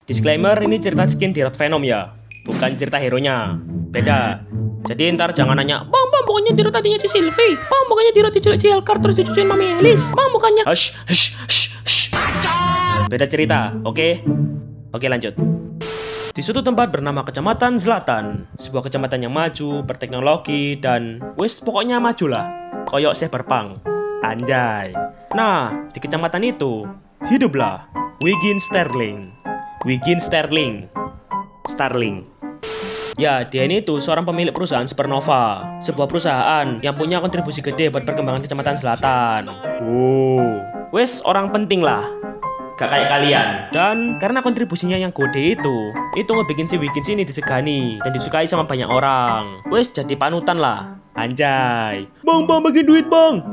Disclaimer, ini cerita skin di Rot Venom ya, bukan cerita hero-nya. Beda. Jadi ntar jangan nanya, Bang, bukannya di Rot tadinya si Sylvie. Bang, bukannya di Rot diculik si Helcar terus dicucuin Mami Elis. Bang, bukannya... Hush. Beda cerita, oke? Oke, lanjut. Di suatu tempat bernama Kecamatan Selatan, sebuah kecamatan yang maju, berteknologi, dan pokoknya maju lah. Koyok cyberpunk. Anjay. Nah, di kecamatan itu, hiduplah Wiggin Sterling. Ya, dia ini tuh seorang pemilik perusahaan Supernova, sebuah perusahaan yang punya kontribusi gede buat perkembangan Kecamatan Selatan. Orang penting lah, gak kayak kalian. Dan karena kontribusinya yang gede itu ngebikin si Wiggins ini disegani dan disukai sama banyak orang. Jadi panutan lah. Anjay. Bang, bagi duit bang.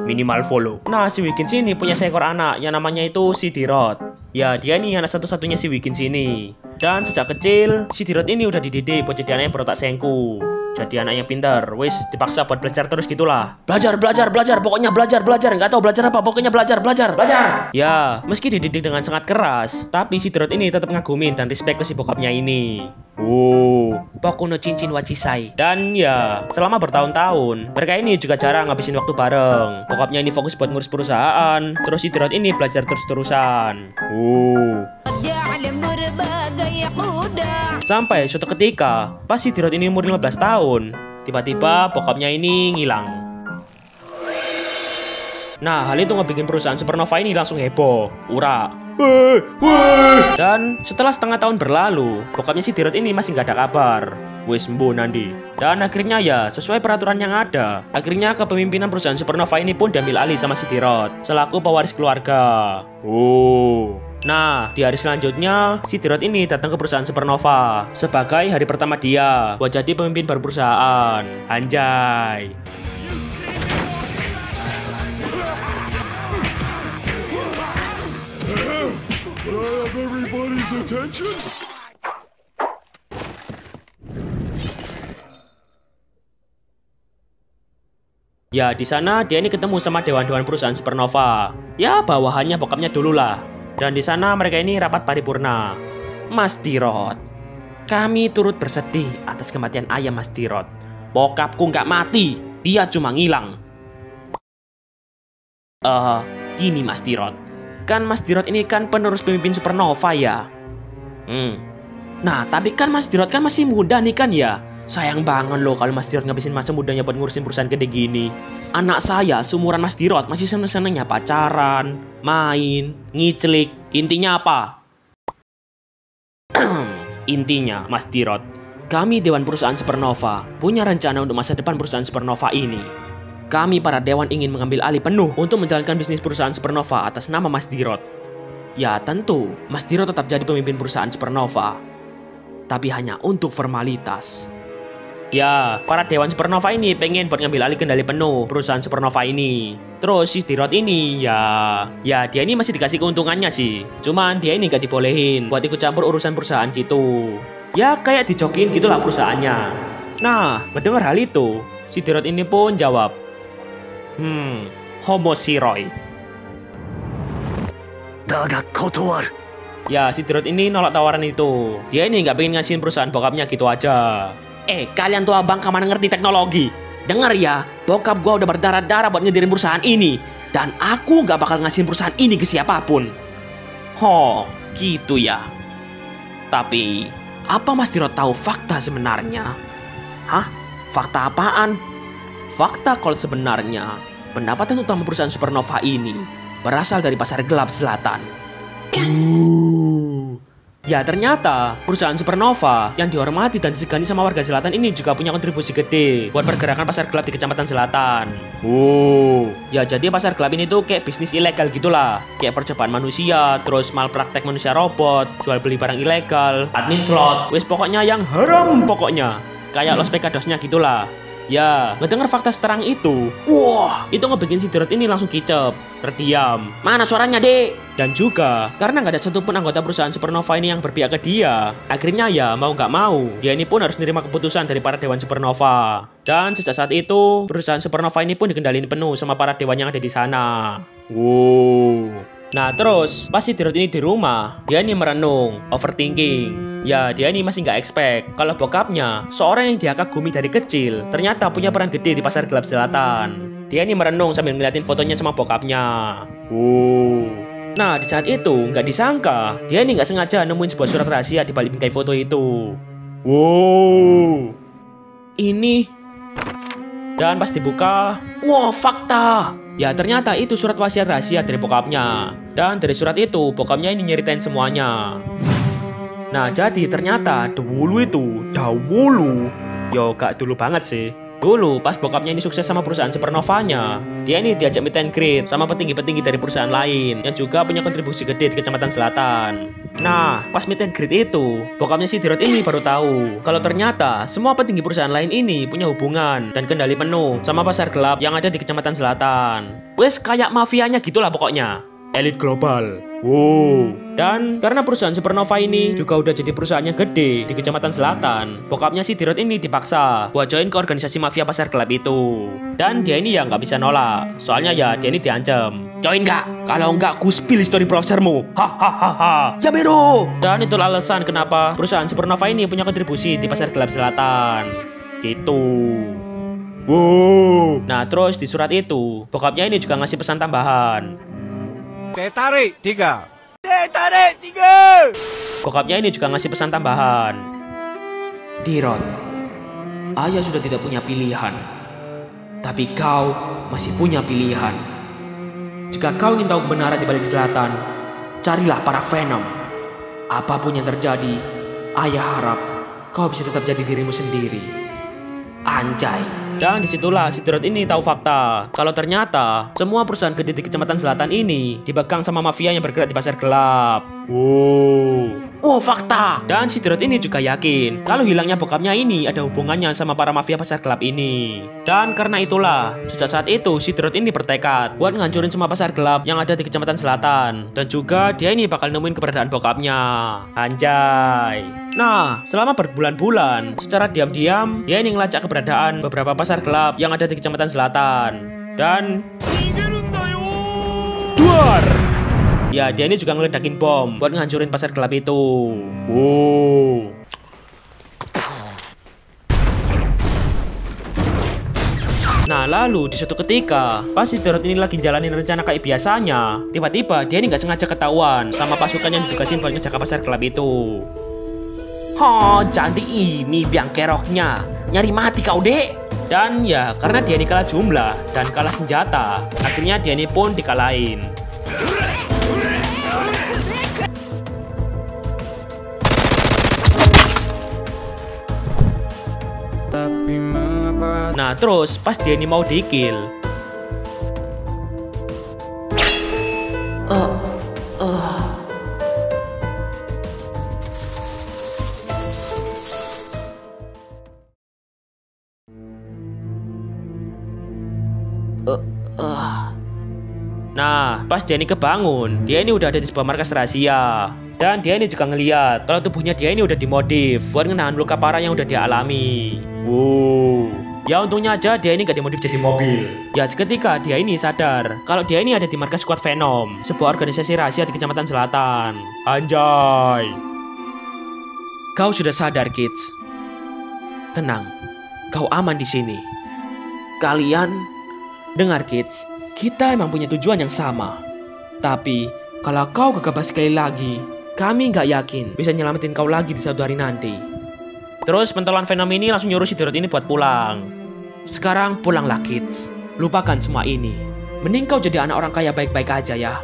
Minimal follow. Nah, si Wiggins ini punya seekor anak yang namanya itu si Dirot. Ya, dia nih anak satu-satunya si Wiggins ini. Dan sejak kecil, si Dirot ini udah dididik buat jadi anak yang berotak sengku. Jadi anak yang pintar, dipaksa buat belajar terus gitulah. Belajar, pokoknya belajar. Nggak tahu belajar apa, pokoknya belajar. Ya, meski dididik dengan sangat keras, tapi si Dirot ini tetap ngagumin dan respect ke si bokapnya ini. Boku no cincin wachisai. Dan ya, selama bertahun-tahun, mereka ini juga jarang ngabisin waktu bareng. Bokapnya ini fokus buat ngurus perusahaan, terus si Dirot ini belajar terus-terusan. Sampai suatu ketika, pas si Dirot ini umur 15 tahun, tiba-tiba bokapnya ini ngilang. Nah, hal itu ngebikin perusahaan Supernova ini langsung heboh, ura. Dan setelah setengah tahun berlalu, bokapnya si Dirot ini masih nggak ada kabar. Mbo nanti. Dan akhirnya ya, sesuai peraturan yang ada, akhirnya kepemimpinan perusahaan Supernova ini pun diambil alih sama si Dirot, selaku pewaris keluarga. Nah, di hari selanjutnya, si Dirot ini datang ke perusahaan Supernova sebagai hari pertama dia buat jadi pemimpin baru perusahaan. Anjay. Ya, di sana dia ini ketemu sama dewan-dewan perusahaan Supernova. Ya, bawahannya bokapnya dulu lah. Dan di sana mereka ini rapat paripurna. Mas Dirot, kami turut bersedih atas kematian ayah Mas Dirot. Bokapku nggak mati, dia cuma ngilang. Gini Mas Dirot, kan Mas Dirot ini kan penerus pemimpin Supernova ya. Nah, tapi kan Mas Dirot kan masih muda nih kan ya. Sayang banget loh kalau Mas Dirot ngabisin masa mudanya buat ngurusin perusahaan gede gini. Anak saya seumuran Mas Dirot masih seneng-senengnya pacaran, main, ngiclik. Intinya apa? Intinya Mas Dirot, kami Dewan Perusahaan Supernova punya rencana untuk masa depan perusahaan Supernova ini. Kami para dewan ingin mengambil alih penuh untuk menjalankan bisnis perusahaan Supernova atas nama Mas Dirot. Ya tentu, Mas Dirot tetap jadi pemimpin perusahaan Supernova, tapi hanya untuk formalitas. Ya, para dewan Supernova ini pengen buat ngambil alih kendali penuh perusahaan Supernova ini. Terus si Dirot ini ya dia ini masih dikasih keuntungannya sih. Cuman dia ini gak dibolehin buat ikut campur urusan perusahaan gitu. Ya kayak dijokin gitulah perusahaannya. Nah, mendengar hal itu, si Dirot ini pun jawab, Homo Siroi. Ya, si Dirot ini nolak tawaran itu. Dia ini gak pengen ngasihin perusahaan bokapnya gitu aja. Kalian tuh abang kemana ngerti teknologi? Dengar ya, bokap gua udah berdarah-darah buat ngedirin perusahaan ini. Dan aku gak bakal ngasihin perusahaan ini ke siapapun. Gitu ya. Tapi, apa Mas Dirot tahu fakta sebenarnya? Fakta apaan? Fakta kalau sebenarnya, pendapatan utama perusahaan Supernova ini berasal dari pasar gelap selatan. Ya ternyata perusahaan Supernova yang dihormati dan disegani sama warga selatan ini juga punya kontribusi gede buat pergerakan pasar gelap di Kecamatan Selatan. Ya jadi pasar gelap ini tuh kayak bisnis ilegal gitulah. Kayak percobaan manusia, terus malpraktek manusia robot, jual beli barang ilegal, admin slot, pokoknya yang haram pokoknya. Kayak Los Pecadosnya gitulah. Ya, ngedenger fakta seterang itu, itu ngebikin si Dirot ini langsung kicep, terdiam. Mana suaranya, Dek? Dan juga, karena nggak ada satupun anggota perusahaan Supernova ini yang berpihak ke dia, akhirnya ya mau nggak mau, dia ini pun harus menerima keputusan dari para dewan Supernova. Dan sejak saat itu, perusahaan Supernova ini pun dikendaliin penuh sama para dewan yang ada di sana. Nah terus pas si Dirot ini di rumah, dia ini merenung, overthinking. Ya dia ini masih nggak expect kalau bokapnya, seorang yang dia kagumi dari kecil, ternyata punya peran gede di pasar gelap selatan. Dia ini merenung sambil ngeliatin fotonya sama bokapnya. Nah di saat itu nggak disangka, dia ini nggak sengaja nemuin sebuah surat rahasia di balik bingkai foto itu. Ini. Dan pas dibuka, wah fakta. Ya ternyata itu surat wasiat rahasia dari bokapnya. Dan dari surat itu bokapnya ini nyeritain semuanya. Nah jadi ternyata dulu yo gak dulu banget sih. Dulu pas bokapnya ini sukses sama perusahaan Supernovanya, dia ini diajak meet and greet sama petinggi-petinggi dari perusahaan lain yang juga punya kontribusi gede di Kecamatan Selatan. Nah pas meet and greet itu, bokapnya si Dirot ini baru tahu kalau ternyata semua petinggi perusahaan lain ini punya hubungan dan kendali penuh sama pasar gelap yang ada di Kecamatan Selatan. Wes kayak mafianya gitulah pokoknya. Elit global. Dan karena perusahaan Supernova ini juga udah jadi perusahaan yang gede di Kecamatan Selatan, bokapnya si Dirot ini dipaksa buat join ke organisasi mafia pasar gelap itu. Dan dia ini ya nggak bisa nolak, soalnya ya dia ini diancam. Join nggak? Kalau nggak ku spill history browsermu. Hahaha. Ya bero. Dan itu alasan kenapa perusahaan Supernova ini punya kontribusi di pasar gelap selatan. Gitu. Nah terus di surat itu, bokapnya ini juga ngasih pesan tambahan. Tarik 3. Bokapnya ini juga ngasih pesan tambahan. Dirot, ayah sudah tidak punya pilihan, tapi kau masih punya pilihan. Jika kau ingin tahu kebenaran di balik selatan, carilah para Venom. Apapun yang terjadi, ayah harap kau bisa tetap jadi dirimu sendiri. Anjay. Dan disitulah si Dirot ini tahu fakta kalau ternyata semua perusahaan gede di Kecamatan Selatan ini dipegang sama mafia yang bergerak di pasar gelap. Fakta. Dan si Dirot ini juga yakin kalau hilangnya bokapnya ini ada hubungannya sama para mafia pasar gelap ini. Dan karena itulah sejak saat itu si Dirot ini bertekad buat ngancurin semua pasar gelap yang ada di Kecamatan Selatan. Dan juga dia ini bakal nemuin keberadaan bokapnya. Anjay. Nah, selama berbulan-bulan secara diam-diam dia ini ngelacak keberadaan beberapa pasar gelap yang ada di Kecamatan Selatan. Dan duar. Ya, dia ini juga ngeledakin bom buat ngancurin pasar gelap itu. Nah, lalu di suatu ketika, pas si Dirot ini lagi jalanin rencana kayak biasanya, tiba-tiba dia ini nggak sengaja ketahuan sama pasukan yang ditugasin buat ngejaga pasar gelap itu. Jadi ini biang keroknya. Nyari mati kau, Dek. Dan ya, karena dia ini kalah jumlah dan kalah senjata, akhirnya dia ini pun dikalahin. Nah terus pas dia ini mau di-kill, nah pas dia ini kebangun, dia ini udah ada di sebuah markas rahasia. Dan dia ini juga ngeliat kalau tubuhnya dia ini udah dimodif buat ngenahan luka parah yang udah dia alami. Ya untungnya aja dia ini gak dimodif jadi mobil. Ya seketika dia ini sadar kalau dia ini ada di markas Squad Venom, sebuah organisasi rahasia di Kecamatan Selatan. Anjay. Kau sudah sadar, kids. Tenang, kau aman di sini. Kalian dengar, kids, kita emang punya tujuan yang sama. Tapi kalau kau gegabah sekali lagi, kami nggak yakin bisa nyelamatin kau lagi di suatu hari nanti. Terus pentolan Venom ini langsung nyuruh si Dirot ini buat pulang. Sekarang pulanglah, kids. Lupakan semua ini. Mending kau jadi anak orang kaya baik-baik aja ya.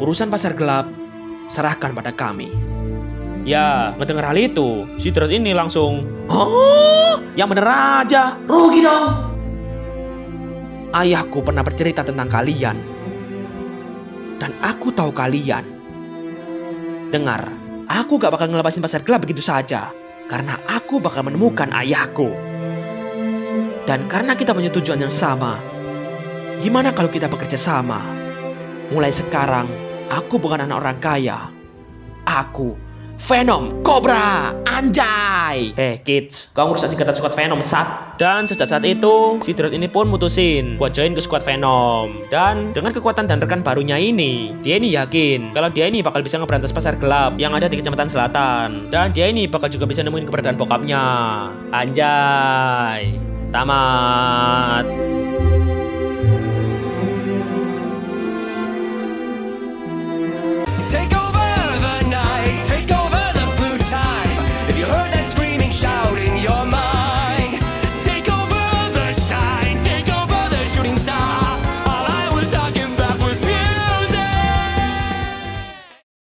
Urusan pasar gelap, serahkan pada kami. Ya, ngedenger hal itu, si Dirot ini langsung, yang bener aja, rugi dong. Ayahku pernah bercerita tentang kalian. Dan aku tahu kalian. Dengar, aku gak bakal ngelepasin pasar gelap begitu saja. Karena aku bakal menemukan ayahku. Dan karena kita punya tujuan yang sama, gimana kalau kita bekerja sama? Mulai sekarang, aku bukan anak orang kaya. Aku, Venom, Cobra, anjay. Kids, kamu rusak singkatan squad Venom, sat. Dan sejak saat itu, si Dread ini pun mutusin buat join ke squad Venom. Dan dengan kekuatan dan rekan barunya ini, dia ini yakin kalau dia ini bakal bisa ngeberantas pasar gelap yang ada di Kecamatan Selatan. Dan dia ini bakal juga bisa nemuin keberadaan bokapnya. Anjay. Tamat.